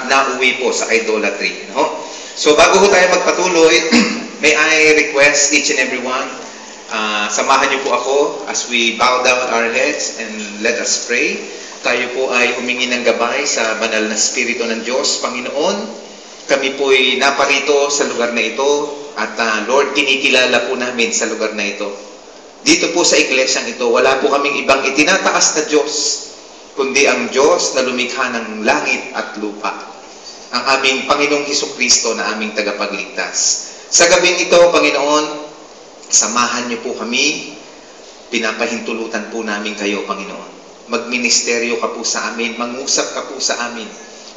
nauwi po sa idolatry. No? So bago ho tayo magpatuloy, may I request each and everyone, samahan niyo po ako as we bow down our heads and let us pray. Tayo po ay humingi ng gabay sa banal na Espiritu ng Diyos. Panginoon, kami po ay naparito sa lugar na ito at Lord, kinikilala po namin sa lugar na ito. Dito po sa iglesyang ito, wala po kaming ibang itinataas na Diyos, kundi ang Diyos na lumikha ng langit at lupa. Ang aming Panginoong Hesukristo na aming tagapagligtas. Sa gabing ito, Panginoon, samahan niyo po kami, pinapahintulutan po namin kayo, Panginoon. Magministeryo ka po sa amin, mangusap ka po sa amin.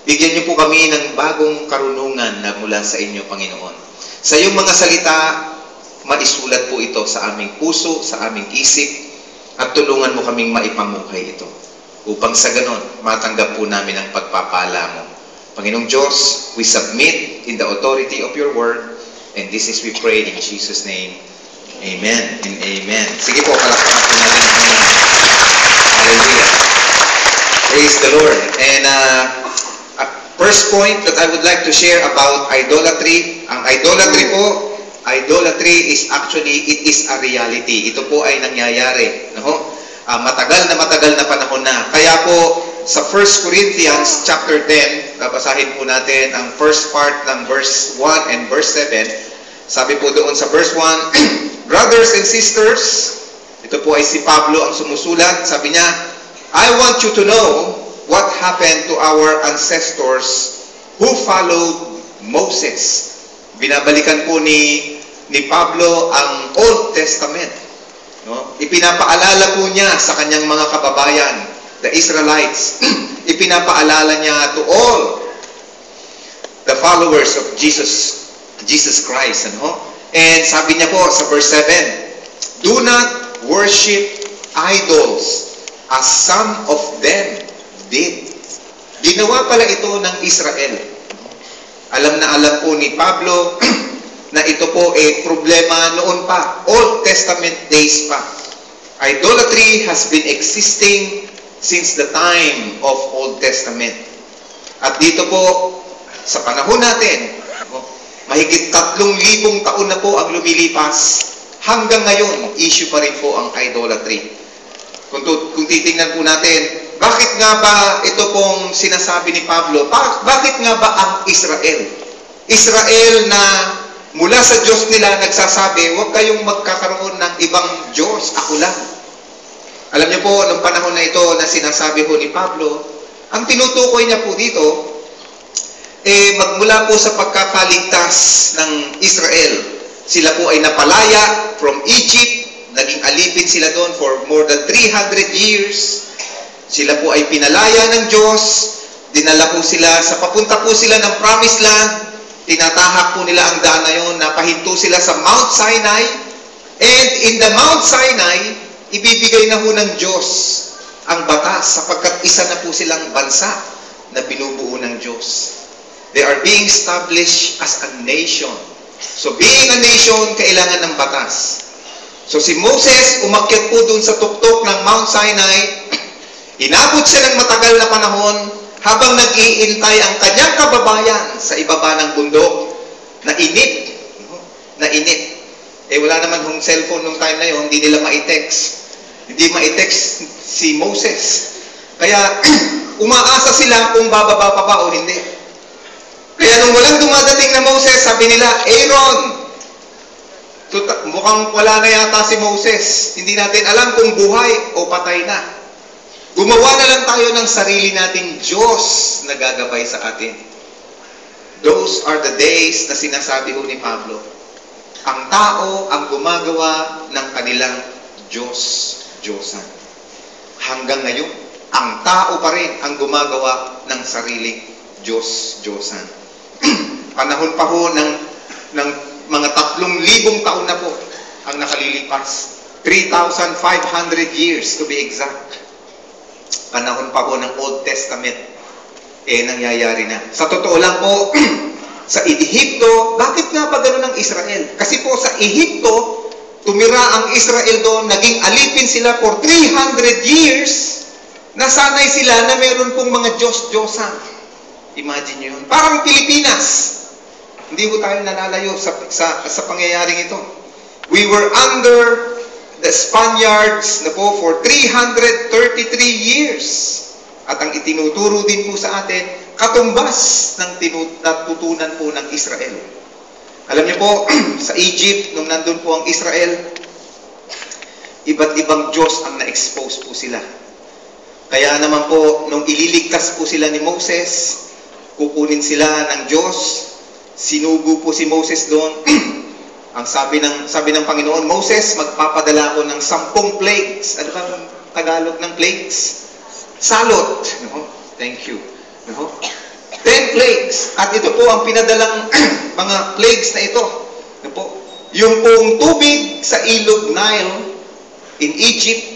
Bigyan niyo po kami ng bagong karunungan na mula sa inyo, Panginoon. Sa iyong mga salita, maisulat po ito sa aming puso, sa aming isip, at tulungan mo kaming maipamukhay ito. Upang sa ganon, matanggap po namin ang pagpapala mo. Panginoong Diyos, we submit in the authority of your word, and this is we pray in Jesus' name. Amen and amen. Sige po, palakpakan po natin ang Panginoon. Hallelujah. Praise the Lord. And first point that I would like to share about idolatry. Ang idolatry po, idolatry is actually, it is a reality. Ito po ay nangyayari. No? Matagal na panahon na. Kaya po, sa 1 Corinthians chapter 10, babasahin po natin ang first part ng verse 1 and verse 7. Sabi po doon sa verse 1, Brothers and sisters, ito po ay si Pablo ang sumusulat. Sabi niya, I want you to know what happened to our ancestors who followed Moses. Binabalikan po ni Pablo ang Old Testament. No? Ipinapaalala po niya sa kanyang mga kababayan, the Israelites. Ipinapaalala niya to all the followers of Jesus Christ. Ano? And sabi niya po sa verse 7, do not worship idols as some of them did. Ginawa pala ito ng Israel. Alam na alam po ni Pablo na ito po ay problema noon pa, Old Testament days pa. Idolatry has been existing since the time of Old Testament. At dito po, sa panahon natin, mahigit 3,000 taon na po ang lumilipas. Hanggang ngayon, issue pa rin po ang idolatry. Kung titingnan po natin, bakit nga ba ito pong sinasabi ni Pablo? Bakit nga ba ang Israel? Israel na mula sa Diyos nila nagsasabi, huwag kayong magkakaroon ng ibang Diyos, ako lang. Alam niyo po, nung panahon na ito na sinasabi po ni Pablo, ang tinutukoy niya po dito, magmula po sa pagkakaligtas ng Israel. Sila po ay napalaya from Egypt, naging alipin sila doon for more than 300 years. Sila po ay pinalaya ng Diyos, dinala po sila, papunta po sila ng Promised Land, tinatahak po nila ang daan na yun, napahinto sila sa Mount Sinai, and in the Mount Sinai, ibibigay na ho ng Diyos ang batas sapagkat isa na po silang bansa na binubuo ng Diyos. They are being established as a nation. So being a nation, kailangan ng batas. So si Moses, umakyat po dun sa tuktok ng Mount Sinai, inabot siya ng matagal na panahon habang nag-iintay ang kanyang kababayan sa ibaba ng bundok na init. Na init. Wala naman hong cellphone nung time na yun, hindi nila ma-text. Hindi ma-text si Moses. Kaya umaasa sila kung bababa pa ba o hindi. Kaya nung walang dumadating na Moses, sabi nila, Aaron, mukhang wala na yata si Moses. Hindi natin alam kung buhay o patay na. Gumawa na lang tayo ng sarili nating Diyos na gagabay sa atin. Those are the days na sinasabi ho ni Pablo. Ang tao ang gumagawa ng kanilang Diyos-Diyosan. Hanggang ngayon, ang tao pa rin ang gumagawa ng sariling Diyos-Diyosan. Panahon pa ho ng mga 3,000 taon na po ang nakalilipas. 3,500 years to be exact. Panahon pa po ng Old Testament, nangyayari na. Sa totoo lang po, sa Ehipto, bakit nga ba gano'n ang Israel? Kasi po sa Ehipto, tumira ang Israel doon, naging alipin sila for 300 years, nasanay sila na meron pong mga Diyos-Diyosan. Imagine nyo yun. Parang Pilipinas. Hindi po tayo nalalayo sa pangyayaring ito. We were under the Spaniards na po for 333 years. At ang itinuturo din po sa atin, katumbas ng natutunan po ng Israel. Alam niyo po, sa Egypt, nung nandun po ang Israel, iba't ibang Diyos ang na-expose po sila. Kaya naman po, nung ililigtas po sila ni Moses, kukunin sila ng Diyos, sinugo po si Moses doon. Ang sabi ng Panginoon, Moses, magpapadala ko ng 10 plagues. Ano bang Tagalog ng plagues? Salot. No? Thank you. No? 10 plagues. At ito po ang pinadalang mga plagues na ito. Ano po? Yung pong tubig sa ilog Nile in Egypt,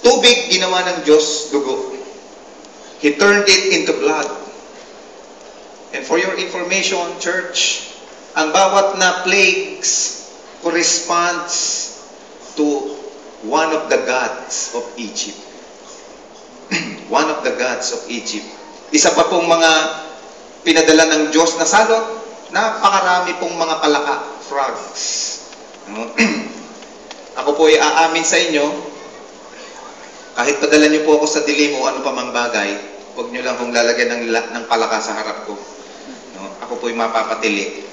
tubig ginawa ng Diyos, dugo. He turned it into blood. And for your information, church, ang bawat na plagues corresponds to one of the gods of Egypt. One of the gods of Egypt. Isa pa pong mga pinadala ng Diyos na salot, napakarami pong mga palaka, frogs. Ako po ay aamin sa inyo, kahit padala niyo po ako sa dilim o ano pa mang bagay, huwag niyo lang kung lalagyan ng palaka sa harap ko. Ako po'y mapapatili.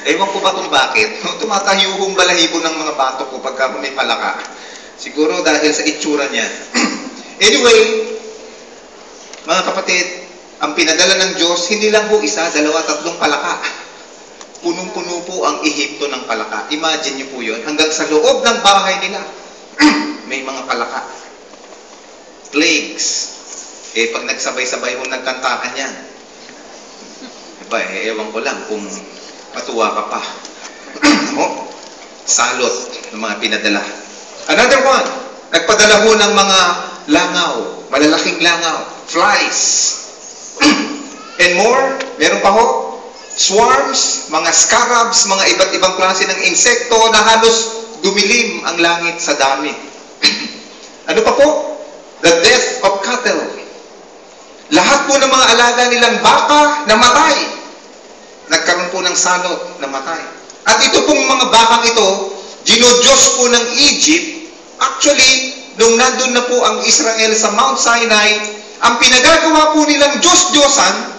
Ewan ko ba kung bakit. Tumatayo kong balahibo ng mga bato ko pagka may palaka. Siguro dahil sa itsura niya. Anyway, mga kapatid, ang pinadala ng Diyos, hindi lang po isa, 2, 3 palaka. Punong-puno po ang Ehipto ng palaka. Imagine niyo po yun. Hanggang sa loob ng bahay nila, may mga palaka. Plagues. Pag nagsabay-sabay mo nagkantaan yan, ewan ko lang kung matuwa ka pa. Salot ng mga pinadala. Another one, nagpadala ho ng mga langaw, malalaking langaw, flies. And more, meron pa ho, swarms, mga scarabs, mga iba't ibang klase ng insekto na halos dumilim ang langit sa dami. Ano pa po? The death of cattle. Lahat po ng mga alaga nilang baka namatay. Nagkaroon po ng salot, namatay. At ito pong mga bakang ito, ginodiyos po ng Egypt. Actually, nung nandun na po ang Israel sa Mount Sinai, ang pinagagawa po nilang Diyos-Diyosan,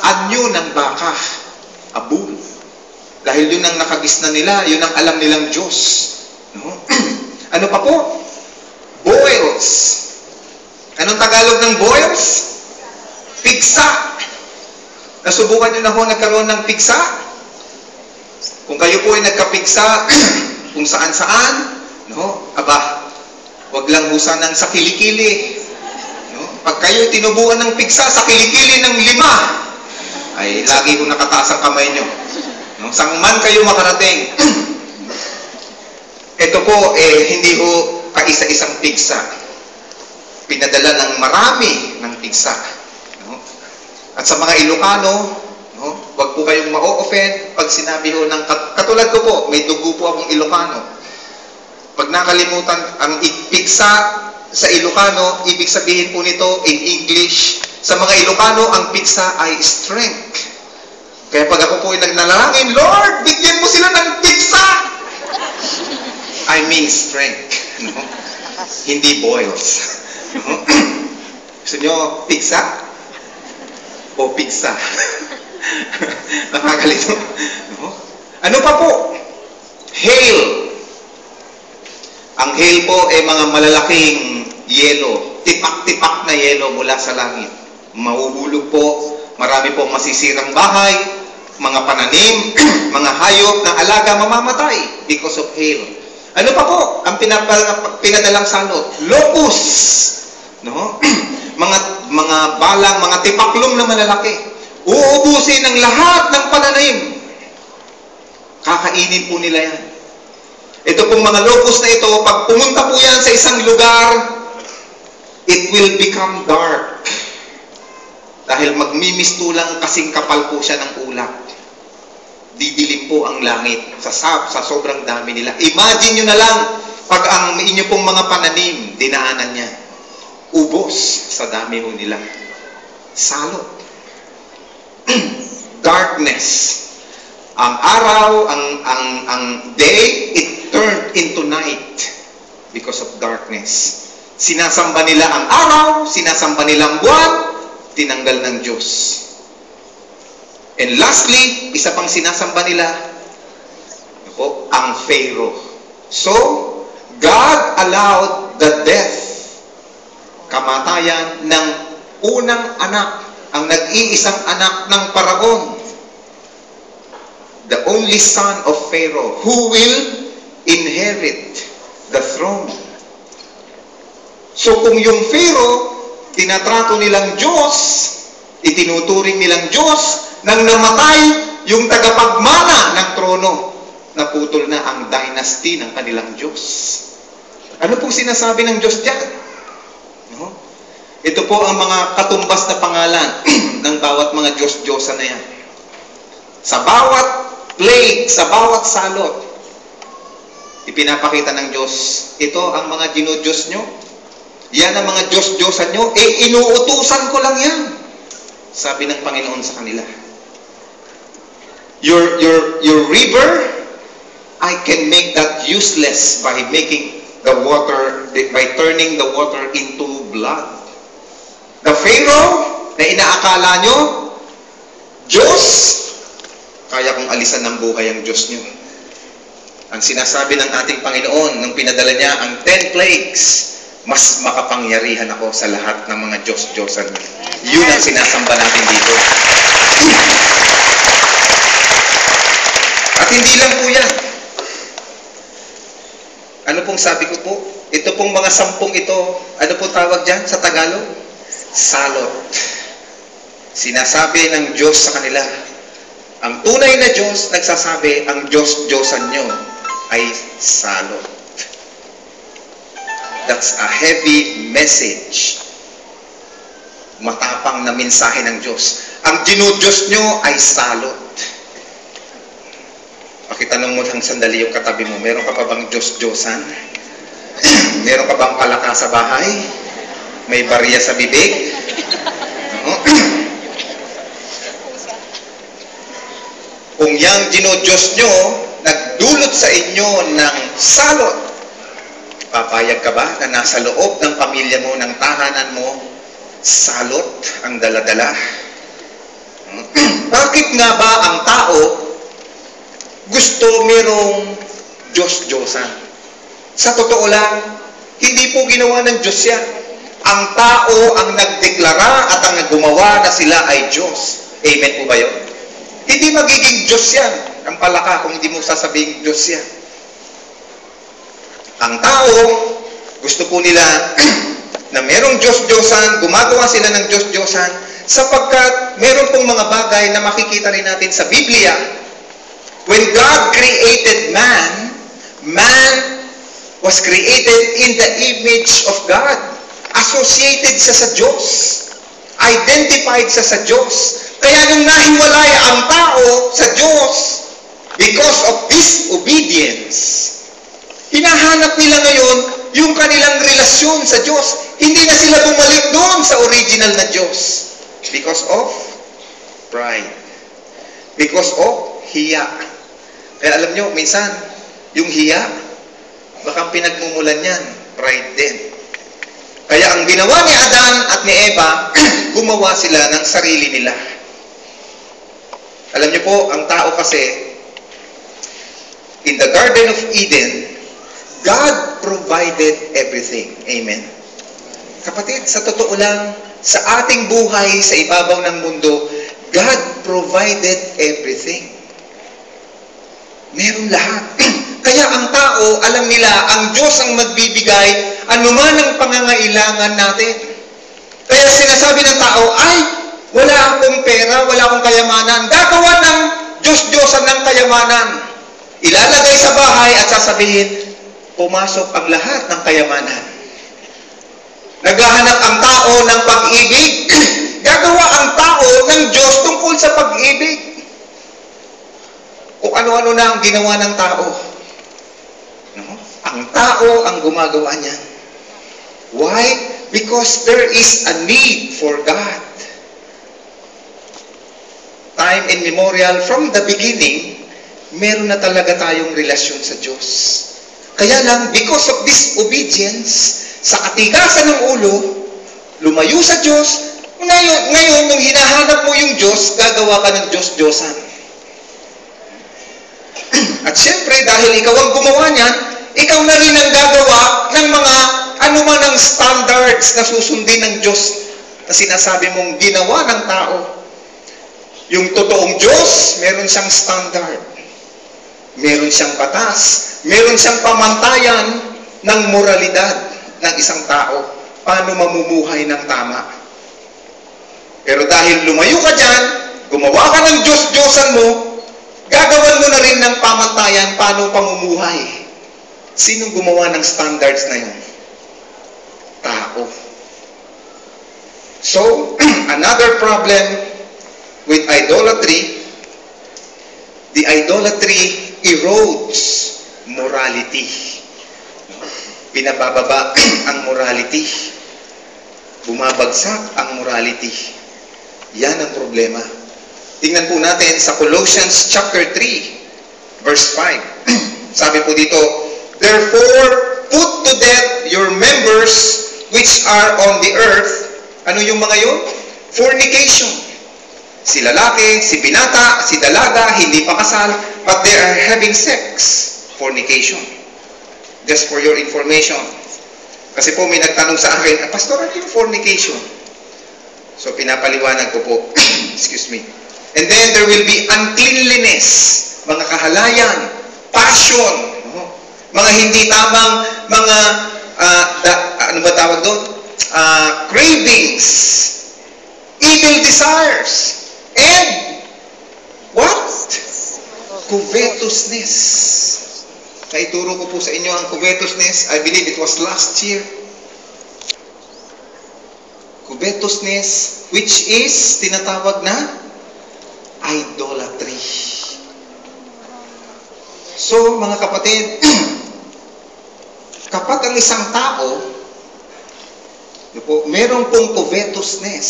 anyo ng baka, abul. Dahil yun ang nakagisna nila, yun ang alam nilang Diyos. No? Ano pa po? Boils. Anong Tagalog ng boils? Pigsa. Nasubukan nyo na ho nagkaroon ng pigsa? Kung kayo po ay nagkapigsa, kung saan-saan, no? Aba, wag lang ho sanang sa kilikili. No? Pag kayo tinubuan ng pigsa sa kilikili ng 5, ay lagi ho nakataas ang kamay nyo. No? Saan man kayo makarating. Ito po, hindi ho kaisa-isang pigsa. Pinadala ng marami ng pigsa. No? At sa mga Ilocano, no, wag po kayong ma-offend pag sinabi ho ng katulad ko po, may dugo po akong Ilocano. Pag nakalimutan ang pigsa sa Ilocano, ibig sabihin po nito in English, sa mga Ilocano, ang pigsa ay strength. Kaya pag ako po ay nagnalangin, Lord, bigyan mo sila ng pigsa! I mean strength. No? Hindi boils. Gusto nyo pigsa? O pigsa? Nakakalito. No? Ano pa po? Hail. Ang hail po ay mga malalaking yelo. Tipak-tipak na yelo mula sa langit. Mahuhulog po. Marami pong masisirang bahay. Mga pananim. Mga hayop na alaga mamamatay because of hail. Ano pa po? Ang pinadalang salot. Locust. No? mga balang, mga tipaklong na malalaki. Uubusin ng lahat ng pananim. Kakainin po nila yan. Ito pong mga locust na ito, pag pumunta po yan sa isang lugar, it will become dark. Dahil magmimistulang kasing kapal po siya ng ulap. Didilim po ang langit sa sobrang dami nila. Imagine nyo na lang, pag ang inyo pong mga pananim, dinaanan niya. Ubos. sa dami ho nila. Salot. Darkness. Ang araw, ang day, it turned into night because of darkness. Sinasamba nila ang araw, sinasamba nila ang buwan, tinanggal ng Diyos. And lastly, isa pang sinasamba nila, ang Pharaoh. So, God allowed the death, kamatayan ng unang anak, ang nag-iisang anak ng Paraon, the only son of Pharaoh, who will inherit the throne. So kung yung Pharaoh, tinatrato nilang Diyos, itinuturing nilang Diyos, nang namatay yung tagapagmana ng trono, naputol na ang dynasty ng kanilang Diyos. Ano pong sinasabi ng Diyos diyan? No? Ito po ang mga katumbas na pangalan ng bawat mga Diyos-Diyosan na yan. Sa bawat plague, sa bawat salot, ipinapakita ng Diyos, ito ang mga dinudiyos nyo, yan ang mga Diyos-Diyosan nyo, inuutusan ko lang yan. Sabi ng Panginoon sa kanila. Your river, I can make that useless by making the water, by turning the water into blood. The Pharaoh na inaakala nyo, Diyos, kaya kong alisan ng buhay ang Diyos nyo. Ang sinasabi ng ating Panginoon nung pinadala niya ang 10 plagues, mas makapangyarihan ako sa lahat ng mga Diyos-Diyosan niya. Yun ang sinasamba natin dito. At hindi lang po yan. Ano pong sabi ko po? Ito pong mga 10 ito, ano pong tawag dyan sa Tagalog? Salot. Sinasabi ng Diyos sa kanila, ang tunay na Diyos nagsasabi, ang Diyos-Diyosan nyo ay salot. That's a heavy message. Matapang na mensahe ng Diyos. Ang dinudiyos nyo ay salot. Pakitanong mo ng sandali yung katabi mo, meron ka pa bang Diyos-Diyosan? Meron ka bang palaka sa bahay? May barya sa bibig? Kung yang dinudiyos nyo, nagdulot sa inyo ng salot, papayag ka ba na nasa loob ng pamilya mo, ng tahanan mo, salot ang daladala? Bakit nga ba ang tao gusto merong Diyos-Diyosan? Sa totoo lang, hindi po ginawa ng Diyos yan. Ang tao ang nagdeklara at ang gumawa na sila ay Diyos. Amen po ba yun? Hindi magiging Diyos yan, ang palaka, kung hindi mo sasabing Diyos yan. Ang tao, gusto po nila na merong Diyos-Diyosan, gumagawa sila ng Diyos-Diyosan, sapagkat meron pong mga bagay na makikita rin natin sa Biblia. When God created man, man was created in the image of God. Associated siya sa Diyos. Identified siya sa Diyos. Kaya nung nahiwalay ang tao sa Diyos, because of disobedience, hinahanap nila ngayon yung kanilang relasyon sa Diyos. Hindi na sila bumalik doon sa original na Diyos. Because of pride. Because of hiya. Kaya alam nyo, minsan, yung hiya, baka pinagmumulan yan, pride din. Kaya ang ginawa ni Adan at ni Eva, gumawa sila ng sarili nila. Alam nyo po, ang tao kasi, in the Garden of Eden, God provided everything. Amen. Kapatid, sa totoo lang, sa ating buhay, sa ibabaw ng mundo, God provided everything. Meron lahat. Kaya ang tao, alam nila, ang Diyos ang magbibigay anuman ang pangangailangan natin. Kaya sinasabi ng tao, ay, wala akong pera, wala akong kayamanan. Gagawa ng Diyos-Diyosan ng kayamanan. Ilalagay sa bahay at sasabihin, pumasok ang lahat ng kayamanan. Naghahanap ang tao ng pag-ibig. Gagawa ang tao ng Diyos tungkol sa pag-ibig. Kung ano-ano na ang ginawa ng tao. No? Ang tao ang gumagawa niyan. Why? Because there is a need for God. Time immemorial, from the beginning, meron na talaga tayong relasyon sa Diyos. Kaya lang, because of disobedience, sa katigasan ng ulo, lumayo sa Diyos. Ngayon, nung hinahanap mo yung Diyos, gagawa ka ng Diyos-Diyosan. At syempre, dahil ikaw ang gumawa niyan, ikaw na rin ang gagawa ng mga anuman ang standards na susundin ng Diyos na sinasabi mong ginawa ng tao. Yung totoong Diyos, meron siyang standard. Meron siyang batas. Meron siyang pamantayan ng moralidad ng isang tao. Paano mamumuhay ng tama. Pero dahil lumayo ka dyan, gumawa ka ng Diyos-Diyosan mo, gagawan mo na rin ng pamantayan paano pamumuhay. Sinong gumawa ng standards na yun? Tao. So, another problem with idolatry, the idolatry erodes morality. Pinabababa ang morality. Bumabagsak ang morality. Yan ang problema. Tingnan po natin sa Colossians chapter 3, verse 5. Sabi po dito, therefore, put to death your members which are on the earth. Ano yung mga yun? Fornication. Si lalaki, si binata, si dalaga, hindi pa kasal, but they are having sex. Fornication. Just for your information. Kasi po may nagtanong sa akin, Pastor, ano yung fornication? So pinapaliwanag ko po. Excuse me. And then there will be uncleanliness, mga kahalayan, passion, mga hindi tamang, mga, ano ba tawag doon? Cravings, evil desires, and what? Covetousness. Naituro ko po sa inyo ang covetousness. I believe it was last year. Covetousness, which is tinatawag na idolatry. So, mga kapatid, kapag ang isang tao, meron pong covetousness,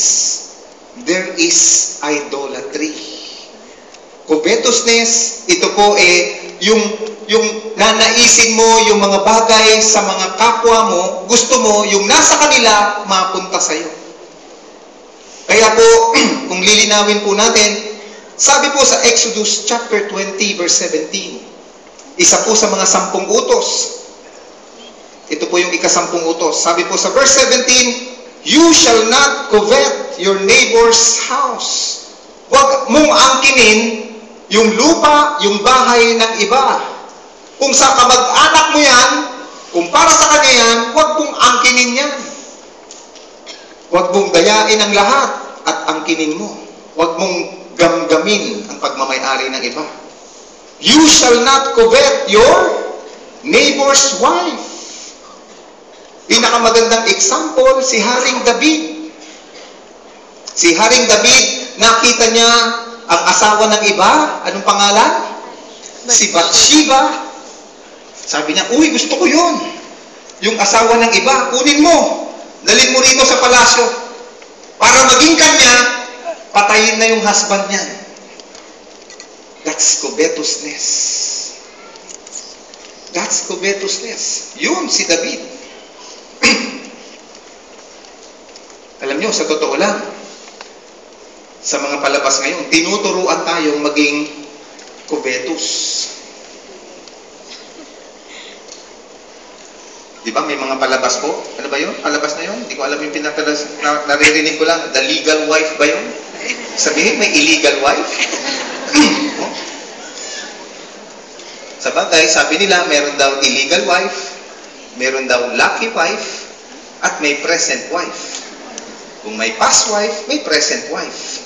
there is idolatry. Covetousness, ito po yung nanaisin mo yung mga bagay sa mga kapwa mo, gusto mo, yung nasa kanila, mapunta sa'yo. Kaya po, kung lilinawin po natin, sabi po sa Exodus chapter 20, verse 17, isa po sa mga 10 utos. Ito po yung ika-10 utos. Sabi po sa verse 17, you shall not covet your neighbor's house. Huwag mong angkinin yung lupa, yung bahay ng iba. Kung sa kamag-anak mo yan, kung para sa kanya yan, huwag mong angkinin yan. Huwag mong dayain ang lahat at angkinin mo. Huwag mong gamgamin ang pagmamayari ng iba. You shall not covet your neighbor's wife. Pinakamagandang example, si Haring David. Si Haring David, nakita niya ang asawa ng iba. Anong pangalan? Si Bathsheba. Sabi niya, uy, gusto ko yun. Yung asawa ng iba, kunin mo. Dalhin mo rito sa palasyo. Para maging kanya, patayin na yung husband niya. That's covetousness. That's covetousness. Yun si David. Alam nyo, sa totoo lang, sa mga palabas ngayon, tinuturuan tayong maging covetous. Di ba? May mga palabas po. Ano ba yun? Palabas na yun? Hindi ko alam yung pinapalabas. Naririnig ko lang. The legal wife ba yun? Sabihin, may illegal wife? Sa bagay, sabi nila, meron daw illegal wife, meron daw lucky wife, at may present wife. Kung may past wife, may present wife.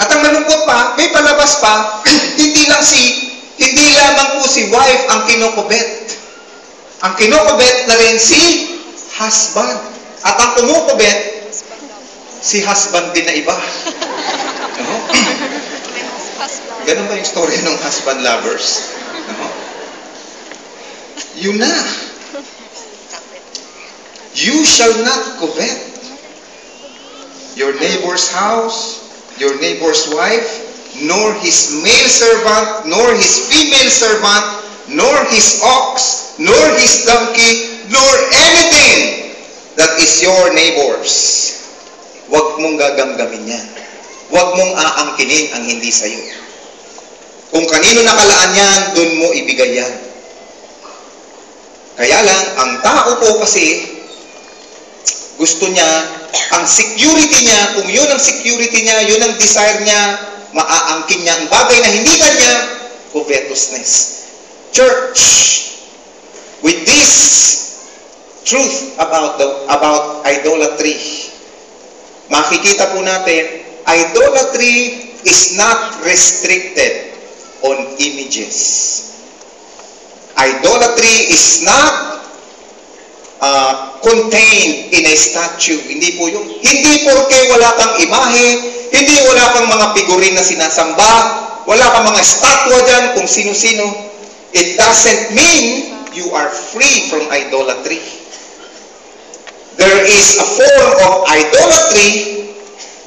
At ang malungkot pa, may palabas pa, hindi lamang po si wife ang kinukubet. Ang kinukubet na rin si husband. At ang kumukubet, si husband din na iba. Ganun ba yung story ng husband lovers? Yun na. You shall not covet your neighbor's house, your neighbor's wife, nor his male servant, nor his female servant, nor his ox, nor his donkey, nor anything that is your neighbor's. Huwag mong gagamgamin yan. Huwag mong aangkinin ang hindi sa'yo. Kung kanino nakalaan yan, dun mo ibigay yan. Kaya lang, ang tao po kasi, gusto niya, ang security niya, kung yun ang security niya, yun ang desire niya, maaangkin niya ang bagay na hindi kanya, covetousness. Church, with this truth about idolatry, makikita po natin, idolatry is not restricted on images. Idolatry is not contained in a statue. Hindi po yun. Hindi porke wala kang imahe, hindi wala kang mga figurin na sinasamba, wala kang mga estatwa dyan kung sino-sino. It doesn't mean you are free from idolatry. There is a form of idolatry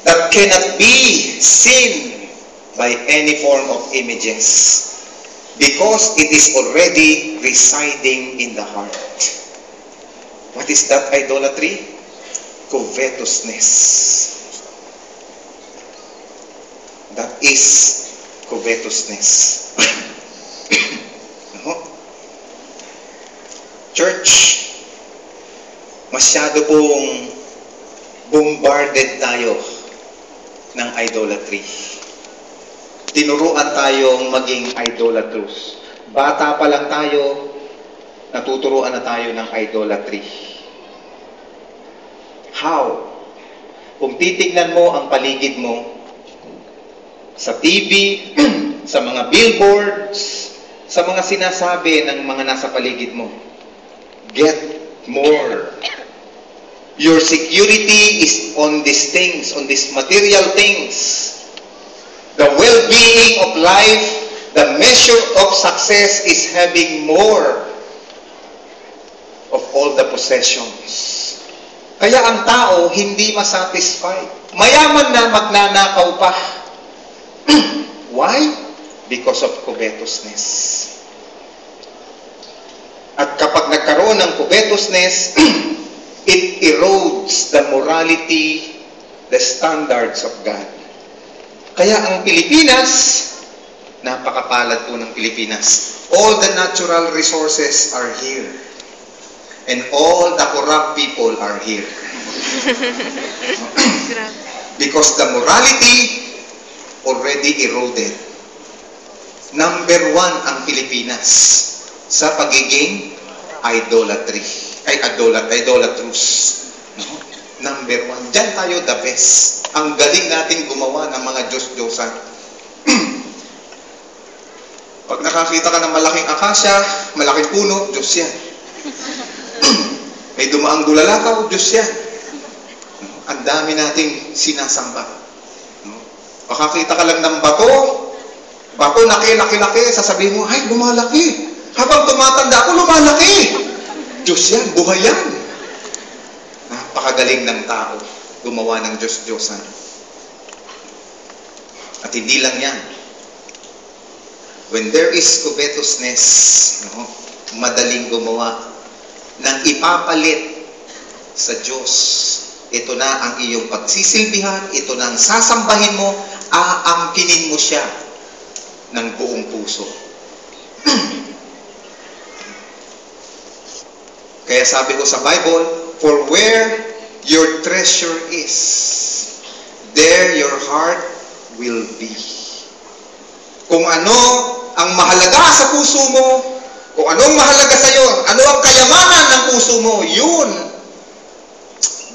that cannot be seen by any form of images because it is already residing in the heart. What is that idolatry? Covetousness. That is covetousness. No? Church, masyado pong bombarded tayo ng idolatry. Tinuruan tayong maging idolatrous. Bata pa lang tayo, natuturuan na tayo ng idolatry. How? Kung titignan mo ang paligid mo, sa TV, sa mga billboards, sa mga sinasabi ng mga nasa paligid mo, get more. Your security is on these things, on these material things. The well-being of life, the measure of success is having more of all the possessions. Kaya ang tao hindi masatisfied. Mayaman na magnanakaw pa. Why? Because of covetousness. At kapag nagkaroon ng covetousness, it erodes the morality, the standards of God. Kaya ang Pilipinas, napakapalad po ng Pilipinas. All the natural resources are here. And all the corrupt people are here. Because the morality already eroded. Number 1 ang Pilipinas sa pagiging idolatrous. No? Number 1. Diyan tayo the best. Ang galing natin gumawa ng mga Diyos-Diyosan. Pag nakakita ka ng malaking akasya, malaking puno, Diyos yan. May dumaang bulalakaw, Diyos yan. Ang dami nating sinasamba. Makakita ka lang ng bato, laki-laki, sasabihin mo, ay, lumalaki. Habang tumatanda ako, lumalaki. Diyos yan, buhay yan. Napakagaling ng tao, gumawa ng Diyos-Diyosan. At hindi lang yan. When there is covetousness, madaling gumawa ng ipapalit sa Diyos. Ito na ang iyong pagsisilbihan, ito na ang sasambahin mo, aangkinin mo siya ng buong puso. Kaya sabi ko sa Bible, for where your treasure is, there your heart will be. Kung ano ang mahalaga sa puso mo, kung anong mahalaga sa iyo, ano ang kayamanan ng puso mo, yun,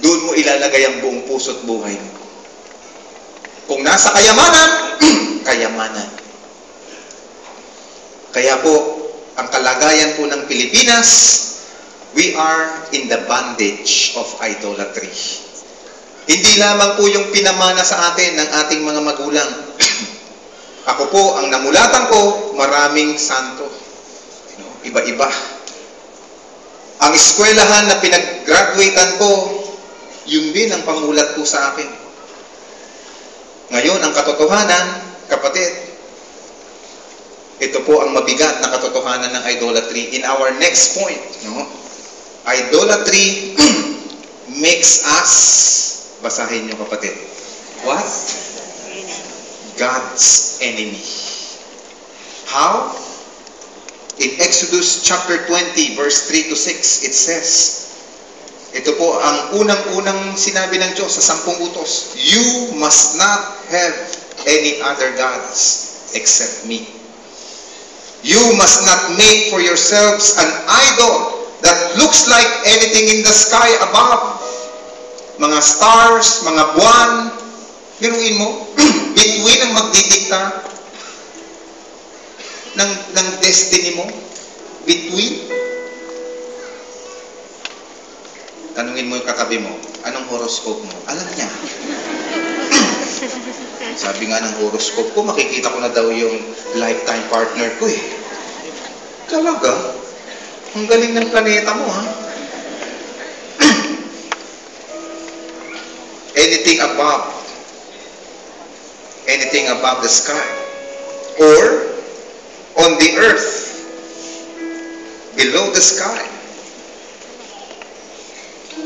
doon mo ilalagay ang buong puso at buhay mo. Kung nasa kayamanan, kayamanan. Kaya po, ang kalagayan po ng Pilipinas, we are in the bondage of idolatry. Hindi lamang po yung pinamana sa atin ng ating mga magulang. Ako po, ang namulatan ko, maraming santo. Iba-iba. Ang eskwelahan na pinag-graduatean ko, yun din ang pamulat po sa akin. Ngayon, ang katotohanan, kapatid, ito po ang mabigat na katotohanan ng idolatry. In our next point, no? Idolatry makes us, basahin niyo kapatid, what? God's enemy. How? In Exodus chapter 20, verse 3 to 6, it says, ito po ang unang-unang sinabi ng Diyos sa 10 utos, you must not have any other gods except me. You must not make for yourselves an idol that looks like anything in the sky above. Mga stars, mga buwan, biruin mo, bituin ang magdidikta ng destiny mo. Bituin. Tanungin mo yung katabi mo, anong horoscope mo? Alam niya. Sabi nga ng horoscope ko, makikita ko na daw yung lifetime partner ko eh. Talaga? Ang galing ng planeta mo, ha? Anything above the sky, or on the earth, below the sky.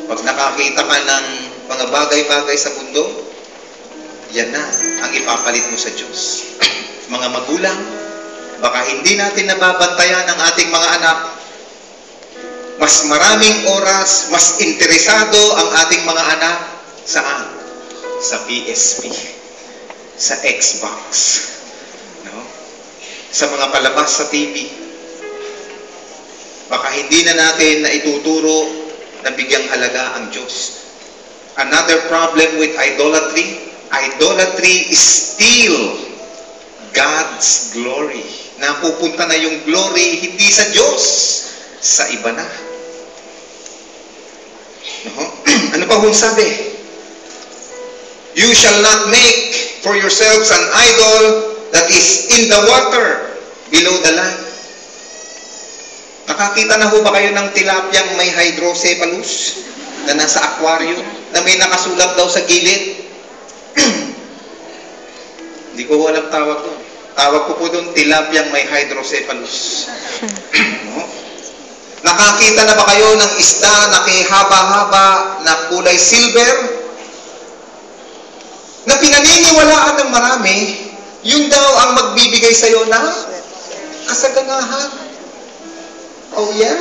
Pag nakakita ka ng mga bagay-bagay sa mundo, yan na ang ipapalit mo sa Diyos. Mga magulang, baka hindi natin nababantayan ang ating mga anak. Mas maraming oras, mas interesado ang ating mga anak saan? Sa PSP, sa Xbox, no? Sa mga palabas sa TV. Baka hindi na natin na ituturo na bigyang halaga ang Diyos. Another problem with idolatry, idolatry is still God's glory. Napupunta na yung glory hindi sa Diyos, sa iba na. No? Ano pa kung sabi? You shall not make for yourselves an idol that is in the water below the land. Nakakita na ho ba kayo ng tilapyang may hydrocephalus na nasa aquarium, na may nakasulat daw sa gilid? Hindi ko alam tawag doon. Tawag ko po doon, tilapyang may hydrocephalus. No? Nakakita na ba kayo ng isda na haba-haba na kulay silver? Na pinaniniwalaan ng marami, yun daw ang magbibigay sa'yo na kasaganahan. Oh yeah?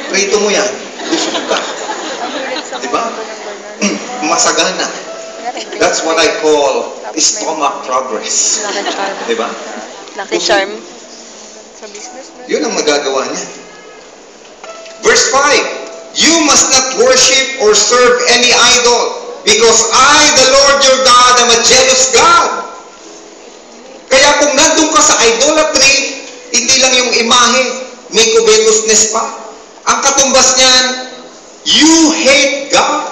Prito mo yan. Busog ka. Diba? Masagana. That's what I call stomach progress. Diba? Lucky charm. Yun ang magagawa niya. Verse 5, you must not worship or serve any idol, because I, the Lord your God, am a jealous God. Kaya kung nandun ka sa idolatry, hindi lang yung imahe, may covetousness pa. Ang katumbas niyan, you hate God.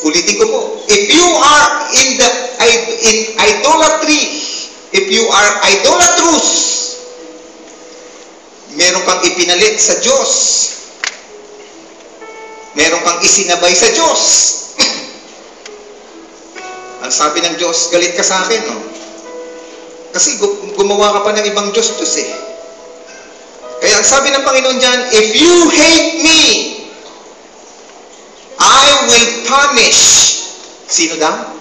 Ulitin ko po. If you are in idolatry, if you are idolatrous, meron kang ipinalit sa Diyos. Meron kang isinabay sa Diyos. Ang sabi ng Diyos, galit ka sa akin, no? Kasi gumawa ka pa ng ibang Diyos-Diyos eh. Kaya ang sabi ng Panginoon dyan, if you hate me, I will punish. Sino daw?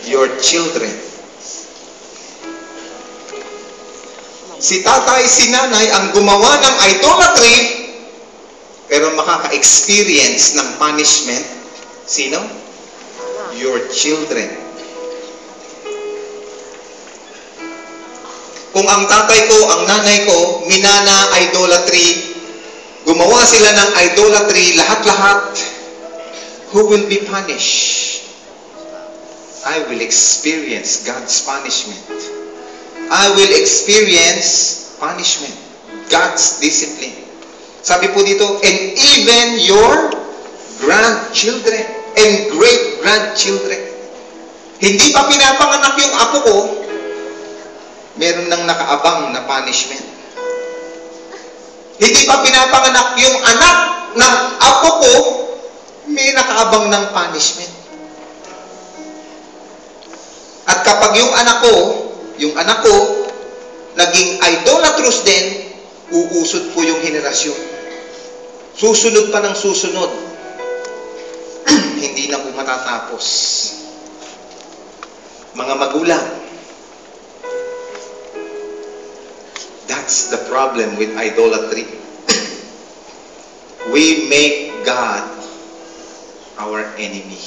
Your children. Si tatay, si nanay ang gumawa ng idolatry, pero makaka-experience ng punishment. Sino? Your children. Kung ang tatay ko, ang nanay ko, minana idolatry, gumawa sila ng idolatry, lahat-lahat, who will be punished? I will experience God's punishment. I will experience punishment. God's discipline. Sabi po dito, and even your grandchildren and great-grandchildren. Hindi pa pinapanganak yung apo ko, meron nang nakaabang na punishment. Hindi pa pinapanganak yung anak ng apo ko, may nakaabang ng punishment. At kapag yung anak ko, naging idolatrous din, uusod po yung henerasyon. Susunod pa ng susunod. Hindi na po matatapos. Mga magulang, that's the problem with idolatry. We make God our enemy.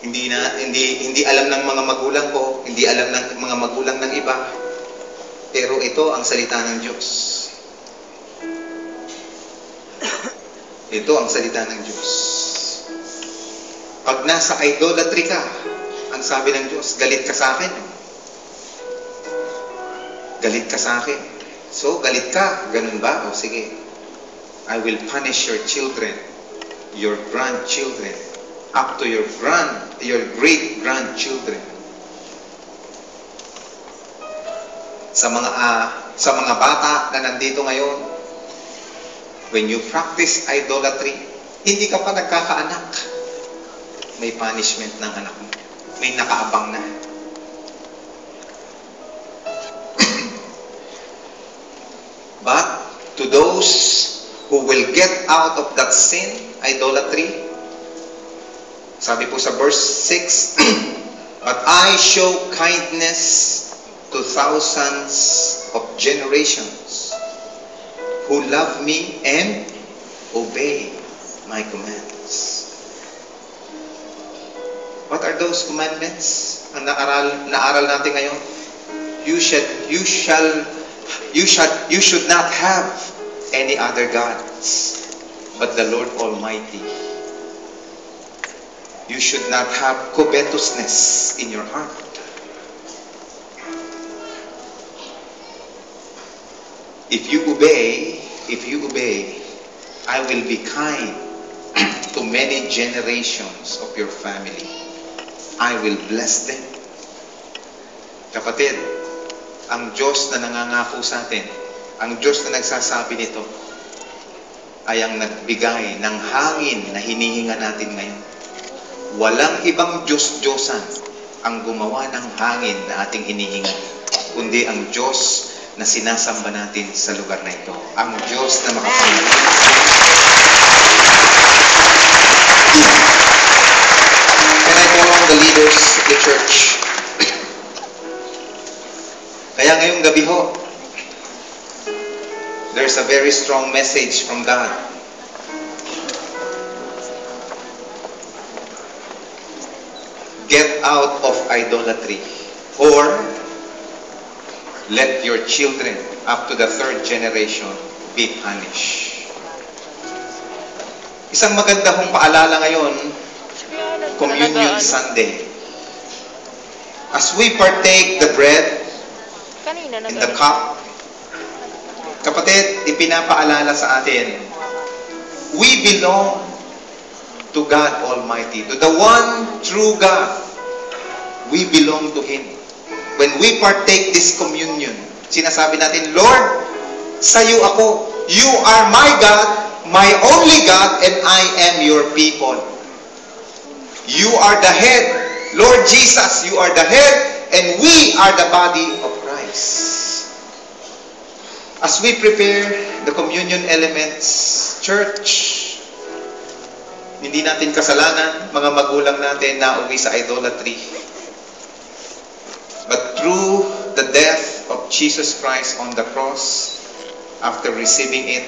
Hindi alam ng mga magulang ko, hindi alam ng mga magulang ng iba, pero ito ang salita ng Diyos. Ito ang salita ng Diyos. Pag nasa idolatry ka, ang sabi ng Diyos, galit ka sa akin. Galit ka sa akin. So, galit ka. Ganun ba? O sige. I will punish your children, your grandchildren, up to your great-grandchildren. Sa mga bata na nandito ngayon, when you practice idolatry, hindi ka pa nagkakaanak. May punishment ng anak mo. May nakaabang na. But to those who will get out of that sin, idolatry, sabi po sa verse 6, but I show kindness to thousands of generations who love me and obey my commands. What are those commandments? Ang naaral natin ngayon. You should not have any other gods but the Lord Almighty. You should not have covetousness in your heart. If you obey, I will be kind to many generations of your family. I will bless them. Kapatid, ang Diyos na nangangako sa atin, ang Diyos na nagsasabi nito, ay ang nagbigay ng hangin na hinihinga natin ngayon. Walang ibang Diyos-Diyosan ang gumawa ng hangin na ating hinihinga, kundi ang Diyos na sinasamba natin sa lugar na ito. Ang Diyos na makapangyarihan. Can I call on the leaders of the church? Kaya ngayong gabi ho, there's a very strong message from God. Get out of idolatry, or let your children up to the third generation be punished. Isang maganda kong paalala ngayon, Communion Sunday. As we partake the bread and the cup, kapatid, ipinapaalala sa atin, we belong to God Almighty, to the one true God. We belong to Him. When we partake this communion, sinasabi natin, Lord, sa'yo ako. You are my God, my only God, and I am your people. You are the head. Lord Jesus, you are the head, and we are the body of Christ. As we prepare the communion elements, church, hindi natin kasalanan, mga magulang natin na uwi sa idolatry. But through the death of Jesus Christ on the cross, after receiving it,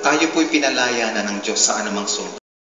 tayo po'y pinalaya na ng Diyos sa anumang sumpa.